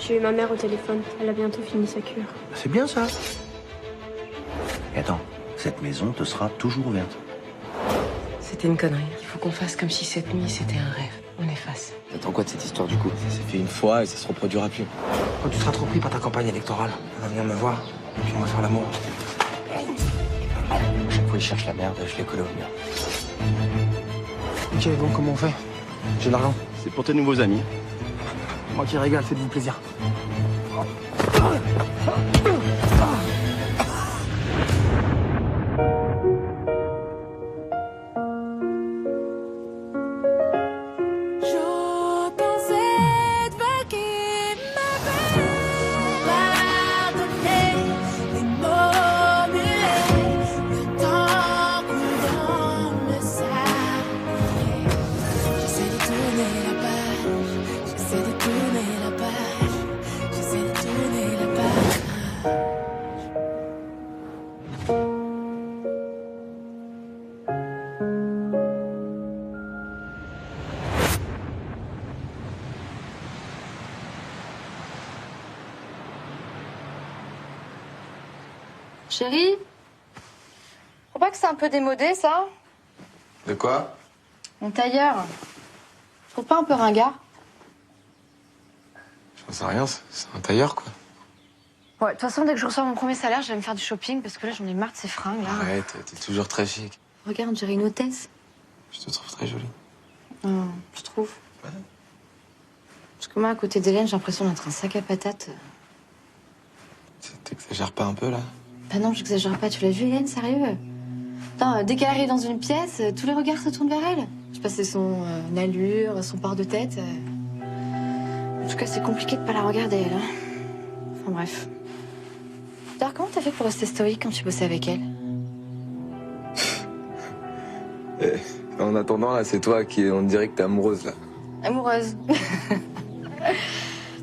J'ai eu ma mère au téléphone. Elle a bientôt fini sa cure. C'est bien ça. Et attends, cette maison te sera toujours ouverte. C'était une connerie. Il faut qu'on fasse comme si cette nuit c'était un rêve. On efface. T'attends quoi de cette histoire du coup? Ça s'est fait une fois et ça se reproduira plus. Quand tu seras trop pris par ta campagne électorale, elle va venir me voir, puis on va faire l'amour. Chaque fois il cherche la merde, je l'ai collé au mur. Ok, bon, comment on fait? J'ai de l'argent. C'est pour tes nouveaux amis. Moi qui régale, faites-vous plaisir. J'entends cette voix qui m'appelle. Pardonnez les mots muets. Le temps coule dans le sable. J'essaie de tourner la page. J'essaie de tourner la page. J'essaie de tourner la page. Chérie, faut pas que c'est un peu démodé, ça? De quoi? Mon tailleur. Je trouve pas un peu ringard? J'en sais rien, c'est un tailleur quoi. Ouais, de toute façon, dès que je reçois mon premier salaire, je vais me faire du shopping parce que là, j'en ai marre de ces fringues, là. Arrête, t'es toujours très chic. Regarde, j'ai une hôtesse. Je te trouve très jolie. Je trouve. Ouais. Parce que moi, à côté d'Hélène, j'ai l'impression d'être un sac à patates. T'exagères pas un peu là? Bah non, j'exagère pas. Tu l'as vu, Hélène, sérieux? Putain, dès qu'elle arrive dans une pièce, tous les regards se tournent vers elle. Je sais pas, c'est son allure, son port de tête. En tout cas, c'est compliqué de pas la regarder, elle. Hein. Enfin, bref. D'ailleurs, comment t'as fait pour rester stoïque quand tu bossais avec elle? En attendant là, c'est toi qui on dirait que t'es amoureuse là. Amoureuse. Ça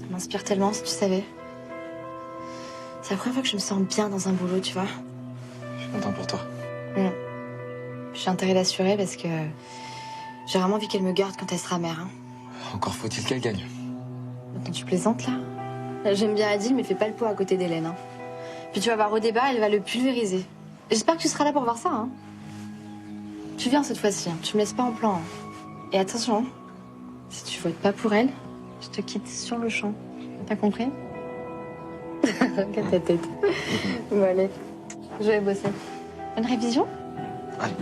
m'inspire tellement, si tu savais. C'est la première fois que je me sens bien dans un boulot, tu vois. Je suis content pour toi. J'ai intérêt d'assurer parce que j'ai vraiment envie qu'elle me garde quand elle sera mère. Hein. Encore faut-il qu'elle gagne. Attends, tu plaisantes là? J'aime bien Adil, mais fais pas le poids à côté d'Hélène. Hein. Puis tu vas voir au débat, elle va le pulvériser. J'espère que tu seras là pour voir ça. Hein. Tu viens cette fois-ci, hein. Tu me laisses pas en plan. Hein. Et attention, hein. Si tu votes pas pour elle, je te quitte sur le champ. T'as compris? Regarde ta tête. Bon allez, je vais bosser. Une révision? Allez.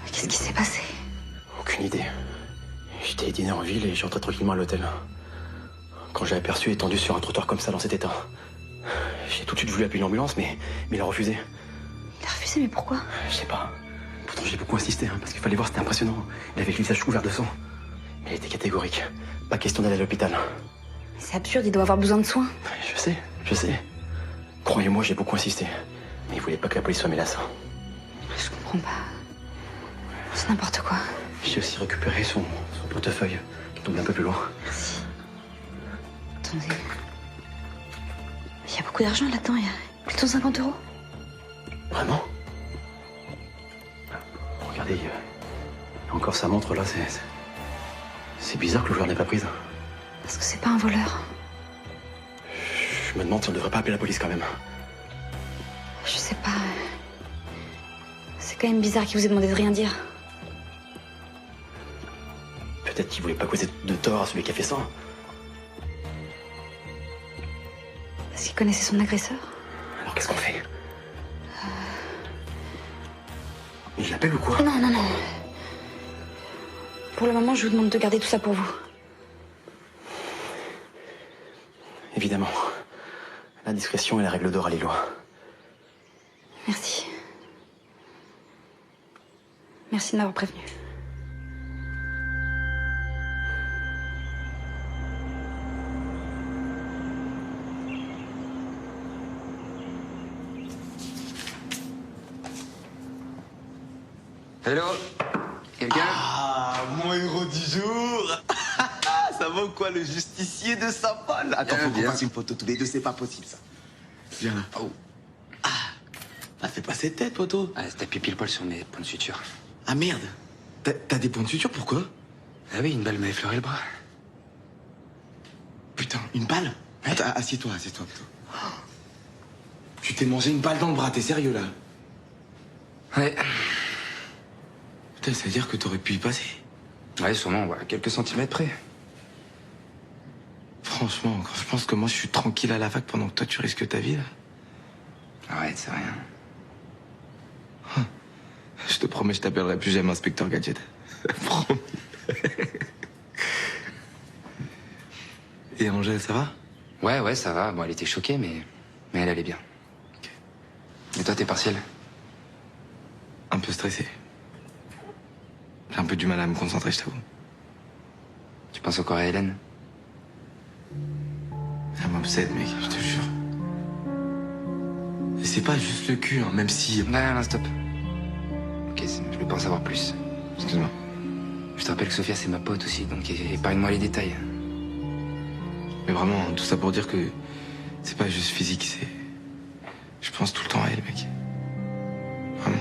Qu'est-ce qui s'est passé? Aucune idée. J'étais dîner en ville et j'entrais tranquillement à l'hôtel. Quand j'ai aperçu étendu sur un trottoir comme ça dans cet état, j'ai tout de suite voulu appeler l'ambulance, mais il a refusé. Il a refusé, mais pourquoi? Je sais pas. Pourtant j'ai beaucoup insisté, parce qu'il fallait voir, c'était impressionnant. Il avait le visage couvert de sang. Mais il était catégorique. Pas question d'aller à l'hôpital. C'est absurde, il doit avoir besoin de soins. Je sais. Croyez-moi, j'ai beaucoup insisté. Mais il voulait pas que la police soit mêlée à ça. Je comprends pas. C'est n'importe quoi. J'ai aussi récupéré son portefeuille, qui tombe un peu plus loin. Merci. Attendez. Il y a beaucoup d'argent là-dedans, il y a plutôt 50 €. Vraiment? Regardez, il y a encore sa montre là, c'est bizarre que le joueur n'ait pas prise. Parce que c'est pas un voleur. Je me demande si on devrait pas appeler la police quand même. Je sais pas. C'est quand même bizarre qu'il vous ait demandé de rien dire. Peut-être qu'il voulait pas causer de tort à celui qui a fait ça. Parce qu'il connaissait son agresseur. Alors qu'est-ce qu'on fait? Je l'appelle ou quoi? Non. Pour le moment, je vous demande de garder tout ça pour vous. Évidemment. La discrétion est la règle d'or à Lillois. Merci. Merci de m'avoir prévenu. Hello. Quelqu'un? Ah, mon héros du jour. Ça va ou quoi, le justicier de Saint-Paul? Attends, faut qu'on fasse une photo tous les deux, c'est pas possible, ça. Viens là. Oh. Ah, fais pas cette tête, poteau. Ah, t'as pipi le poil sur mes points de suture. Ah, merde. T'as des points de suture, pourquoi? Ah oui, une balle m'a effleuré le bras. Putain, une balle? Attends, assieds-toi, poteau. Tu t'es mangé une balle dans le bras, t'es sérieux, là? Ouais. Putain, ça veut dire que t'aurais pu y passer. Ouais, sûrement, ouais, quelques centimètres près. Franchement, quand je pense que moi, je suis tranquille à la fac pendant que toi, tu risques ta vie, là. Arrête, c'est rien. Je te promets, je t'appellerai plus jamais Inspecteur Gadget. Promis. Et Angèle, ça va? Ouais, ça va. Bon, elle était choquée, mais elle allait bien. Ok. Et toi, tes partiels? Un peu stressé. J'ai un peu du mal à me concentrer, je t'avoue. Tu penses encore à Hélène? Elle m'obsède, mec, je te jure. Et c'est pas juste le cul, hein, même si... Non, stop. Ok, je vais pas en savoir plus. Excuse-moi. Je te rappelle que Sophia, c'est ma pote aussi, donc épargne-moi les détails. Mais vraiment, hein, tout ça pour dire que c'est pas juste physique, c'est... Je pense tout le temps à elle, mec. Vraiment.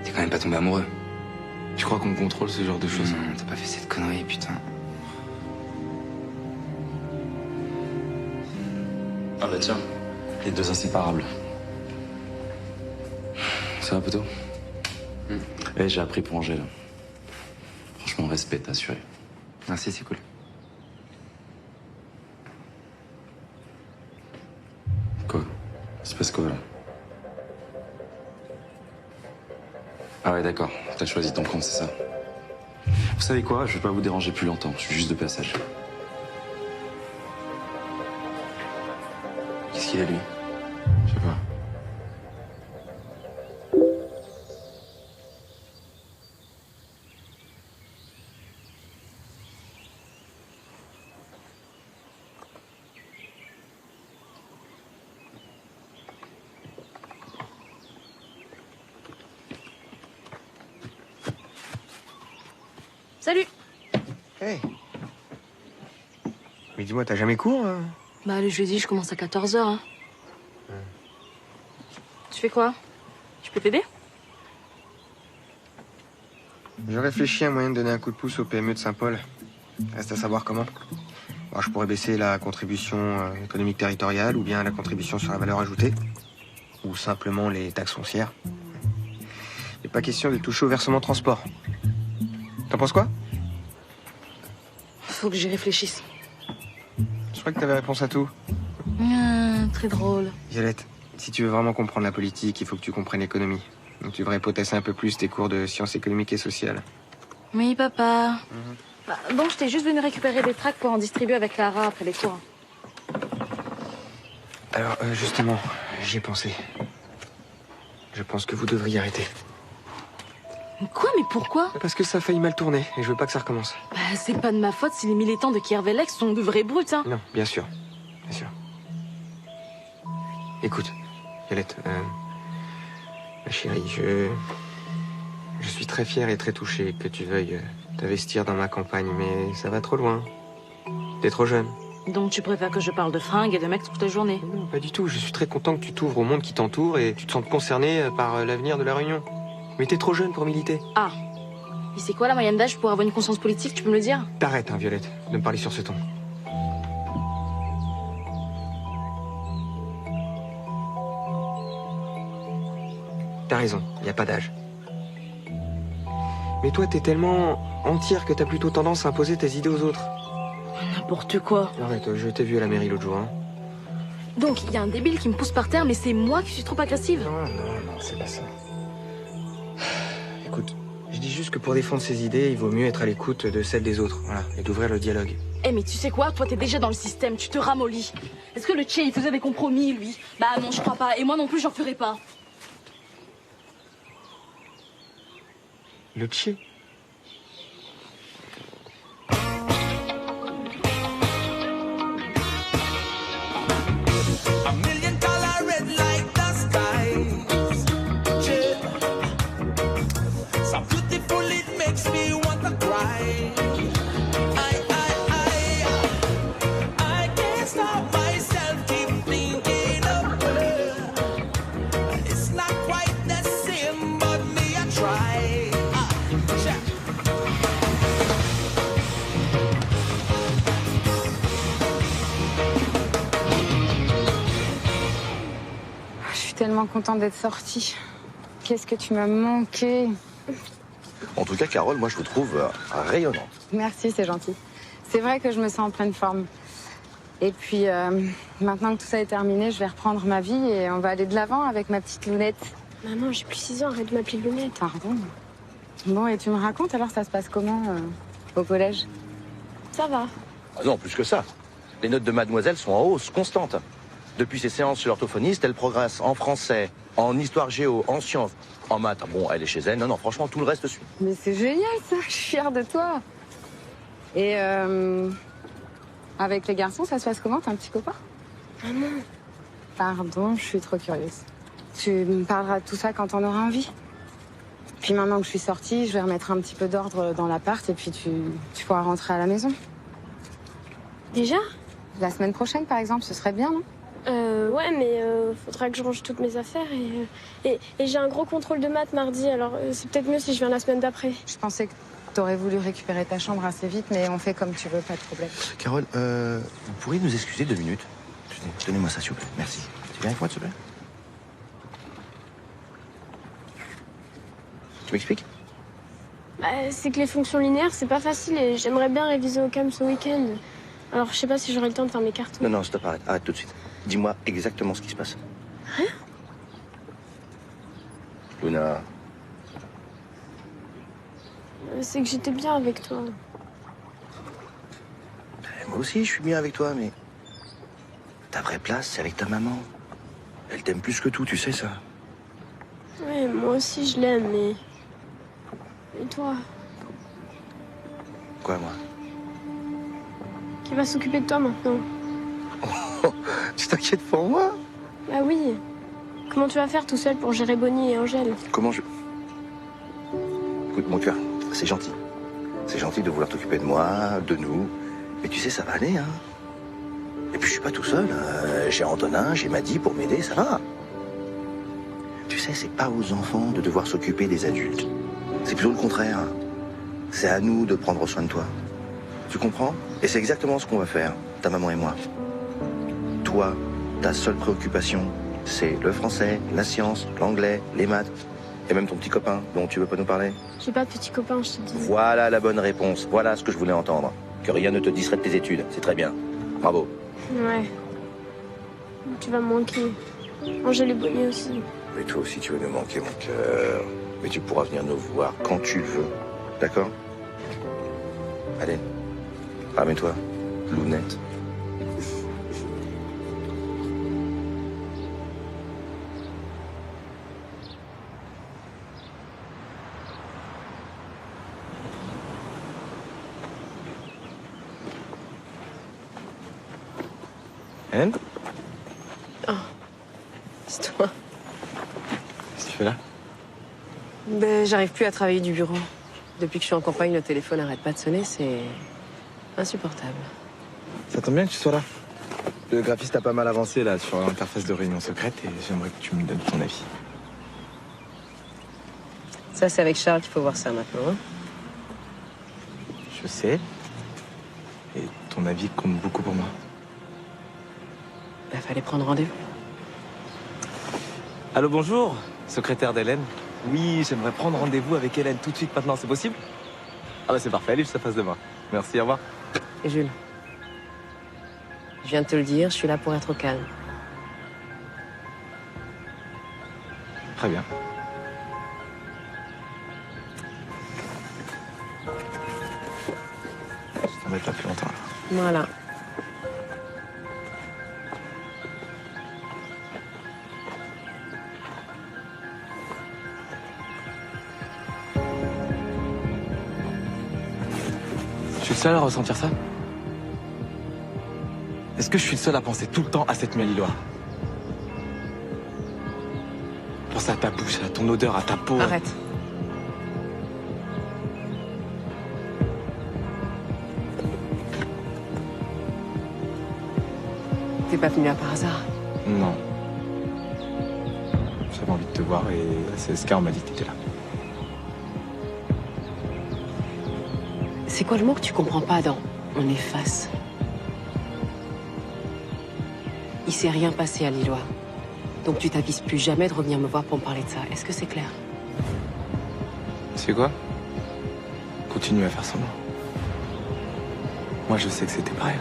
T'es quand même pas tombé amoureux. Tu crois qu'on contrôle ce genre de choses? Non, t'as pas fait cette connerie, putain. Ah bah tiens, les deux inséparables. Ça va, poteau? Eh, j'ai appris pour Angèle. Franchement, respect, t'as assuré. Merci, c'est cool. Quoi? Il se passe quoi, là? Ah ouais, d'accord. T'as choisi ton camp, c'est ça. Vous savez quoi? Je vais pas vous déranger plus longtemps. Je suis juste de passage. Qu'est-ce qu'il a, lui? Je sais pas. Salut. Hey. Mais dis-moi, t'as jamais cours hein? Bah, le jeudi, je commence à 14h. Hein. Tu fais quoi? Je peux t'aider? Je réfléchis à un moyen de donner un coup de pouce au PME de Saint-Paul. Reste à savoir comment. Alors, je pourrais baisser la contribution économique territoriale ou bien la contribution sur la valeur ajoutée. Ou simplement les taxes foncières. Il n'est pas question de toucher au versement transport. T'en penses quoi? Faut que j'y réfléchisse. Je crois que t'avais réponse à tout. Très drôle. Violette, si tu veux vraiment comprendre la politique, il faut que tu comprennes l'économie. Donc tu devrais potasser un peu plus tes cours de sciences économiques et sociales. Oui, papa. Bah, bon, je t'ai juste venu récupérer des tracts pour en distribuer avec Lara après les cours. Alors, justement, j'y ai pensé. Je pense que vous devriez arrêter. Quoi? Mais pourquoi? Parce que ça a failli mal tourner et je veux pas que ça recommence. Bah, c'est pas de ma faute si les militants de Kervelex sont de vrais brutes, hein. Non, bien sûr. Bien sûr. Écoute, Violette, ma chérie, je suis très fier et très touché que tu veuilles t'investir dans ma campagne, mais ça va trop loin. T'es trop jeune. Donc tu préfères que je parle de fringues et de mecs toute la journée? Non, pas du tout. Je suis très content que tu t'ouvres au monde qui t'entoure et tu te sentes concerné par l'avenir de la Réunion. Mais t'es trop jeune pour militer. Ah. Et c'est quoi la moyenne d'âge pour avoir une conscience politique, tu peux me le dire? T'arrêtes, hein, Violette, de me parler sur ce ton. T'as raison, y a pas d'âge. Mais toi, t'es tellement entière que t'as plutôt tendance à imposer tes idées aux autres. N'importe quoi. Arrête, je t'ai vu à la mairie l'autre jour, hein. Donc, il y a un débile qui me pousse par terre, mais c'est moi qui suis trop agressive. Non, c'est pas ça. Écoute, je dis juste que pour défendre ses idées, il vaut mieux être à l'écoute de celles des autres, voilà, et d'ouvrir le dialogue. Eh mais tu sais quoi? Toi, t'es déjà dans le système, tu te ramollis. Est-ce que le Tché, il faisait des compromis, lui? Bah non, je crois pas. Et moi non plus, j'en ferai pas. Le Tché? tellement contente d'être sortie. Qu'est-ce que tu m'as manqué. En tout cas, Carole, moi je vous trouve rayonnante. Merci, c'est gentil. C'est vrai que je me sens en pleine forme. Et puis, maintenant que tout ça est terminé, je vais reprendre ma vie et on va aller de l'avant avec ma petite Lounette. Maman, j'ai plus 6 ans, arrête de m'appeler Lounette. Pardon. Bon, et tu me racontes alors, ça se passe comment au collège? Ça va. Ah non, plus que ça. Les notes de mademoiselle sont en hausse constante. Depuis ses séances chez l'orthophoniste, elle progresse en français, en histoire géo, en sciences, en maths. Bon, elle est chez elle. Non, franchement, tout le reste suit. Mais c'est génial ça, je suis fière de toi. Et avec les garçons, ça se passe comment? T'as un petit copain? Maman. Pardon, je suis trop curieuse. Tu me parleras de tout ça quand on aura envie. Puis maintenant que je suis sortie, je vais remettre un petit peu d'ordre dans l'appart et puis tu pourras rentrer à la maison. Déjà? La semaine prochaine, par exemple, ce serait bien, non? Ouais, mais faudra que je range toutes mes affaires et j'ai un gros contrôle de maths mardi, alors c'est peut-être mieux si je viens la semaine d'après. Je pensais que t'aurais voulu récupérer ta chambre assez vite, mais on fait comme tu veux, pas de problème. Carole, vous pourriez nous excuser 2 minutes? Donnez-moi ça, s'il vous plaît. Merci. Tu viens avec moi, s'il te plaît? Tu m'expliques? Bah, c'est que les fonctions linéaires, c'est pas facile et j'aimerais bien réviser au CAM ce week-end. Alors je sais pas si j'aurai le temps de faire mes cartons. Non, stop, arrête tout de suite. Dis-moi exactement ce qui se passe. Rien? Luna. C'est que j'étais bien avec toi. Moi aussi, je suis bien avec toi, mais... Ta vraie place, c'est avec ta maman. Elle t'aime plus que tout, tu sais ça. Ouais, moi aussi je l'aime, mais... Et toi? Quoi, moi? Qui va s'occuper de toi maintenant? Tu t'inquiètes pour moi? Bah oui. Comment tu vas faire tout seul pour gérer Bonnie et Angèle? Comment je... Écoute, mon cœur, c'est gentil. C'est gentil de vouloir t'occuper de moi, de nous. Mais tu sais, ça va aller, hein. Et puis je suis pas tout seul. J'ai Antonin, j'ai Maddy pour m'aider, ça va. Tu sais, c'est pas aux enfants de devoir s'occuper des adultes. C'est plutôt le contraire. C'est à nous de prendre soin de toi. Tu comprends? Et c'est exactement ce qu'on va faire, ta maman et moi. Toi, ta seule préoccupation, c'est le français, la science, l'anglais, les maths, et même ton petit copain dont tu veux pas nous parler. J'ai pas de petit copain, je te dis. Voilà la bonne réponse. Voilà ce que je voulais entendre. Que rien ne te distrait de tes études. C'est très bien. Bravo. Ouais. Tu vas me manquer. Angèle et Bonnie aussi. Mais toi aussi, tu vas nous manquer, mon cœur. Mais tu pourras venir nous voir quand tu veux. D'accord? Allez. Ramène-toi, Lounette. Hélène? Oh, c'est toi. Qu'est-ce que tu fais là? Ben, j'arrive plus à travailler du bureau. Depuis que je suis en campagne, le téléphone n'arrête pas de sonner, c'est insupportable. Ça tombe bien que tu sois là. Le graphiste a pas mal avancé là sur l'interface de réunion secrète et j'aimerais que tu me donnes ton avis. Ça, c'est avec Charles qu'il faut voir ça maintenant. Hein. Je sais. Et ton avis compte beaucoup pour moi. Il fallait prendre rendez-vous. Allô, bonjour, secrétaire d'Hélène. Oui, j'aimerais prendre rendez-vous avec Hélène tout de suite maintenant, c'est possible? Ah bah c'est parfait, allez, je te face demain. Merci, au revoir. Et Jules, je viens de te le dire, je suis là pour être au calme. Très bien. Je t'embête pas plus longtemps. Voilà. Je suis le seul à ressentir ça? Est-ce que je suis le seul à penser tout le temps à cette nuit à Lillois? Pense à ta bouche, à ton odeur, à ta peau. Arrête. T'es pas venu là par hasard? Non. J'avais envie de te voir et c'est Scar m'a dit que t'étais là. C'est quoi le mot que tu comprends pas dans « on efface » ? Il s'est rien passé à Lillois. Donc tu t'avises plus jamais de revenir me voir pour me parler de ça. Est-ce que c'est clair? C'est quoi? Continue à faire semblant. Moi, je sais que c'était pas rien.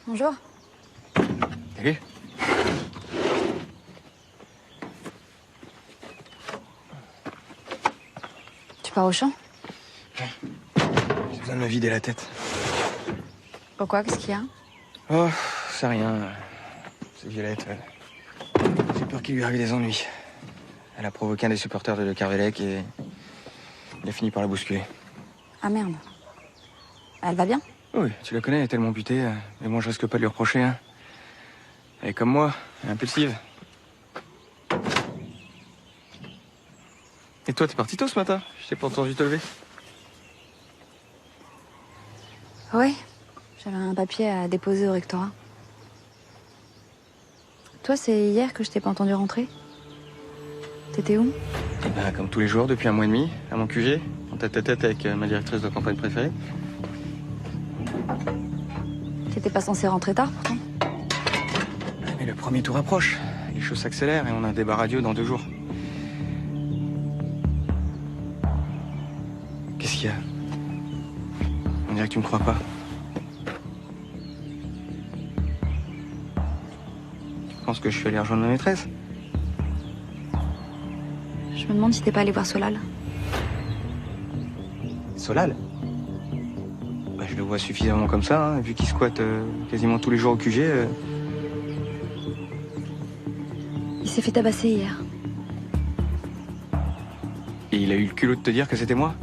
Bonjour. Salut. Tu pars au champ? J'ai besoin de me vider la tête. Pourquoi? Qu'est-ce qu'il y a? Oh, c'est rien. C'est Violette. J'ai peur qu'il lui arrive des ennuis. Elle a provoqué un des supporters de Le Carvelec et il a fini par la bousculer. Ah merde. Elle va bien? Oui, tu la connais, elle est tellement butée. Mais bon, je risque pas de lui reprocher. Hein. Elle est comme moi, elle est impulsive. Et toi, t'es parti tôt ce matin? Je t'ai pas entendu te lever. Oui. J'avais un papier à déposer au rectorat. Toi, c'est hier que je t'ai pas entendu rentrer? T'étais où? Ben, comme tous les jours, depuis 1 mois et demi, à mon QG, en tête-à-tête avec ma directrice de campagne préférée. T'étais pas censé rentrer tard, pourtant? Mais le premier tour approche. Les choses s'accélèrent et on a un débat radio dans 2 jours. Qu'est-ce qu'il y a? On dirait que tu me crois pas. Tu penses que je suis allé rejoindre ma maîtresse? Je me demande si t'es pas allé voir Solal. Solal? Bah, je le vois suffisamment comme ça, hein, vu qu'il squatte quasiment tous les jours au QG. Il s'est fait tabasser hier. Et il a eu le culot de te dire que c'était moi?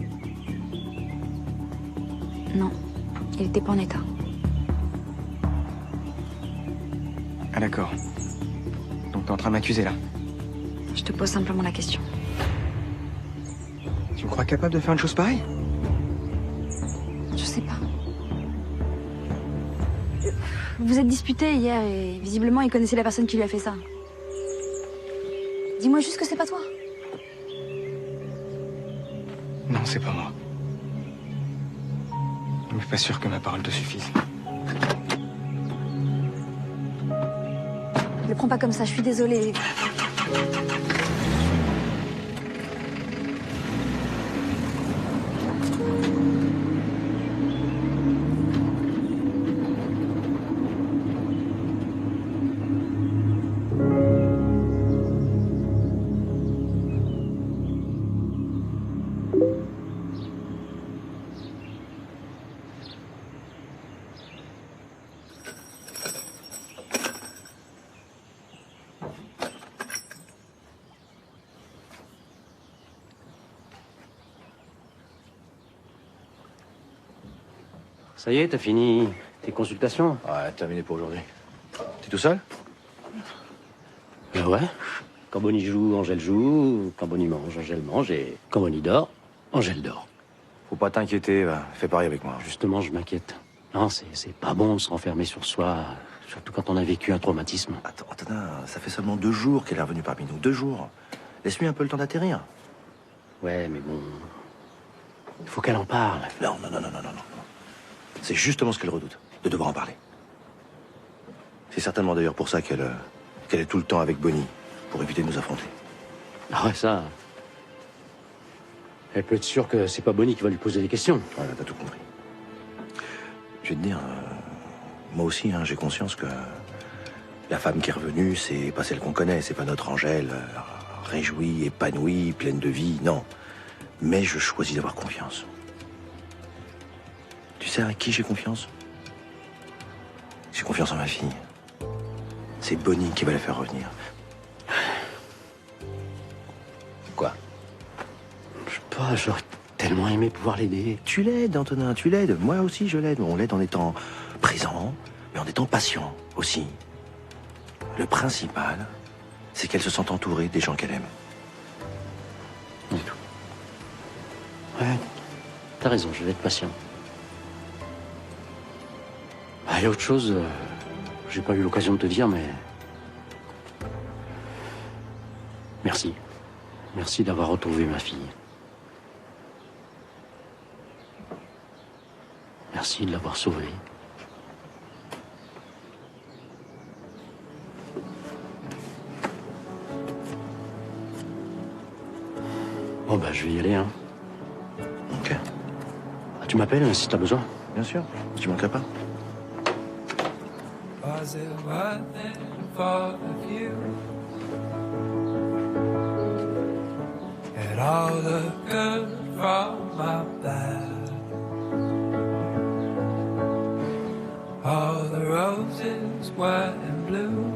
Non, il était pas en état. Ah d'accord. Donc t'es en train de m'accuser là. Je te pose simplement la question. Tu me crois capable de faire une chose pareille? Je sais pas. Vous êtes disputés hier et visiblement il connaissait la personne qui lui a fait ça. Dis-moi juste que c'est pas toi. Non, c'est pas moi. Mais pas sûr que ma parole te suffise. Ne le prends pas comme ça, je suis désolée. Ça y est, t'as fini tes consultations? Ouais, terminé pour aujourd'hui. T'es tout seul? Ben ouais. Quand Bonnie joue, Angèle joue. Quand Bonnie mange, Angèle mange. Et quand Bonnie dort, Angèle dort. Faut pas t'inquiéter, va. Fais pareil avec moi. Justement, je m'inquiète. Non, c'est pas bon de se renfermer sur soi, surtout quand on a vécu un traumatisme. Attends, ça fait seulement 2 jours qu'elle est revenue parmi nous. 2 jours. Laisse-lui un peu le temps d'atterrir. Ouais, mais bon... Il faut qu'elle en parle. Non. C'est justement ce qu'elle redoute, de devoir en parler. C'est certainement d'ailleurs pour ça qu'elle est tout le temps avec Bonnie, pour éviter de nous affronter. Ah ouais, ça... Elle peut être sûre que c'est pas Bonnie qui va lui poser des questions. Voilà, t'as tout compris. Je vais te dire, moi aussi, hein, j'ai conscience que la femme qui est revenue, c'est pas celle qu'on connaît, c'est pas notre Angèle, réjouie, épanouie, pleine de vie, non. Mais je choisis d'avoir confiance. Tu sais avec qui j'ai confiance? J'ai confiance en ma fille. C'est Bonnie qui va la faire revenir. Quoi? Je sais pas, j'aurais tellement aimé pouvoir l'aider. Tu l'aides, Antonin, tu l'aides. Moi aussi, je l'aide. On l'aide en étant présent, mais en étant patient aussi. Le principal, c'est qu'elle se sente entourée des gens qu'elle aime. C'est tout. Ouais, t'as raison, je vais être patient. Ah, il y a autre chose, j'ai pas eu l'occasion de te dire, mais... Merci. Merci d'avoir retrouvé ma fille. Merci de l'avoir sauvée. Bon, bah, je vais y aller, hein. Ok. Ah, tu m'appelles si t'as besoin. Bien sûr, tu manqueras pas. Was it worth it for the view? Get all the good from up there. All the roses were in bloom.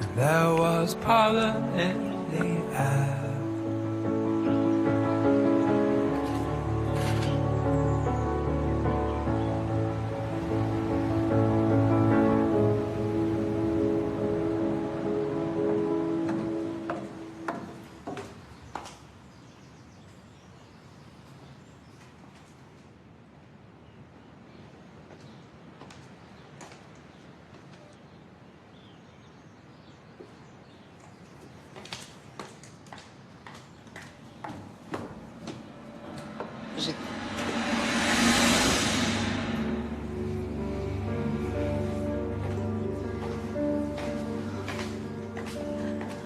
And there was pollen in the air.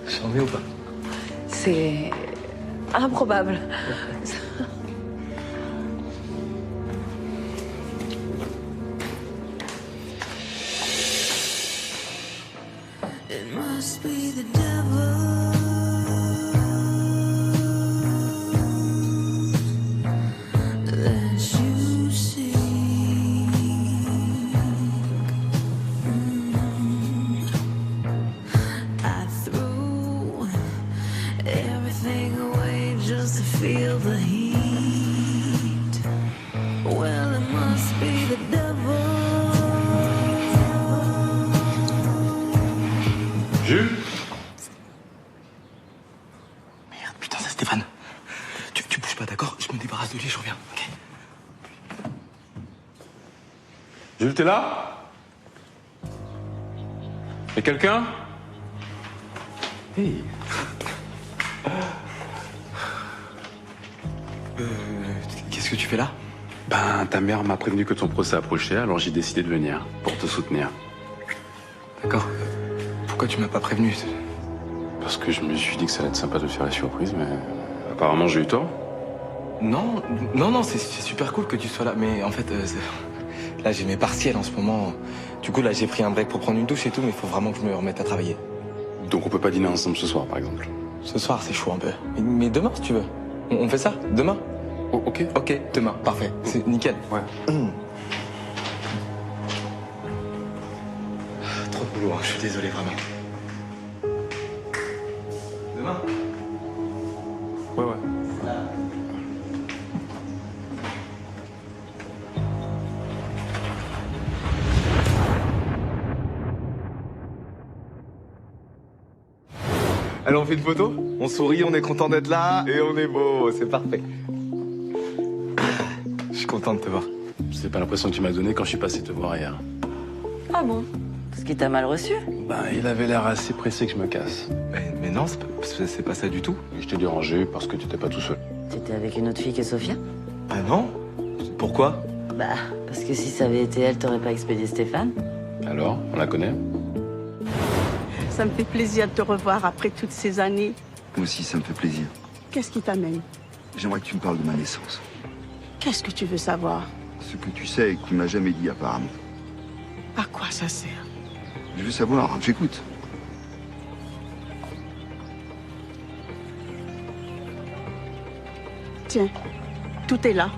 J'en mets ou pas? C'est improbable. It must be the devil. That you see. I threw everything away just to feel the heat. Well, it must be the devil. Jules? Merde, putain, c'est Stéphane. Tu bouges pas, d'accord? Je me débarrasse de lui, je reviens, ok? Jules, t'es là? Et quelqu'un? Hey. Qu'est-ce que tu fais là? Ben, ta mère m'a prévenu que ton procès approchait, alors j'ai décidé de venir pour te soutenir. D'accord. Pourquoi tu m'as pas prévenu? Parce que je me suis dit que ça allait être sympa de te faire la surprise, mais apparemment j'ai eu tort. Non, c'est super cool que tu sois là, mais en fait, là j'ai mes partiels en ce moment. Du coup, là j'ai pris un break pour prendre une douche et tout, mais il faut vraiment que je me remette à travailler. Donc on peut pas dîner ensemble ce soir, par exemple? Ce soir, c'est chaud un peu. Mais demain, si tu veux. On fait ça? Demain? Oh, ok. Ok, demain, parfait. C'est nickel. Ouais. Trop de boulot, hein. Je suis désolé, vraiment. Demain? Ouais, ouais. Allez, on fait une photo? On sourit, on est content d'être là et on est beau, c'est parfait. Je suis content de te voir. C'est pas l'impression que tu m'as donné quand je suis passé te voir hier. Ah bon? Parce qu'il t'a mal reçu? Ben, il avait l'air assez pressé que je me casse. Mais non, c'est pas ça du tout. Je t'ai dérangé parce que t'étais pas tout seul. T'étais avec une autre fille que Sophia? Ah non? Pourquoi? Bah, parce que si ça avait été elle, t'aurais pas expédié Stéphane? Alors, on la connaît? Ça me fait plaisir de te revoir après toutes ces années. Moi aussi, ça me fait plaisir. Qu'est-ce qui t'amène? J'aimerais que tu me parles de ma naissance. Qu'est-ce que tu veux savoir? Ce que tu sais et que tu m'as jamais dit apparemment. À quoi ça sert? Je veux savoir, j'écoute. Tiens, tout est là.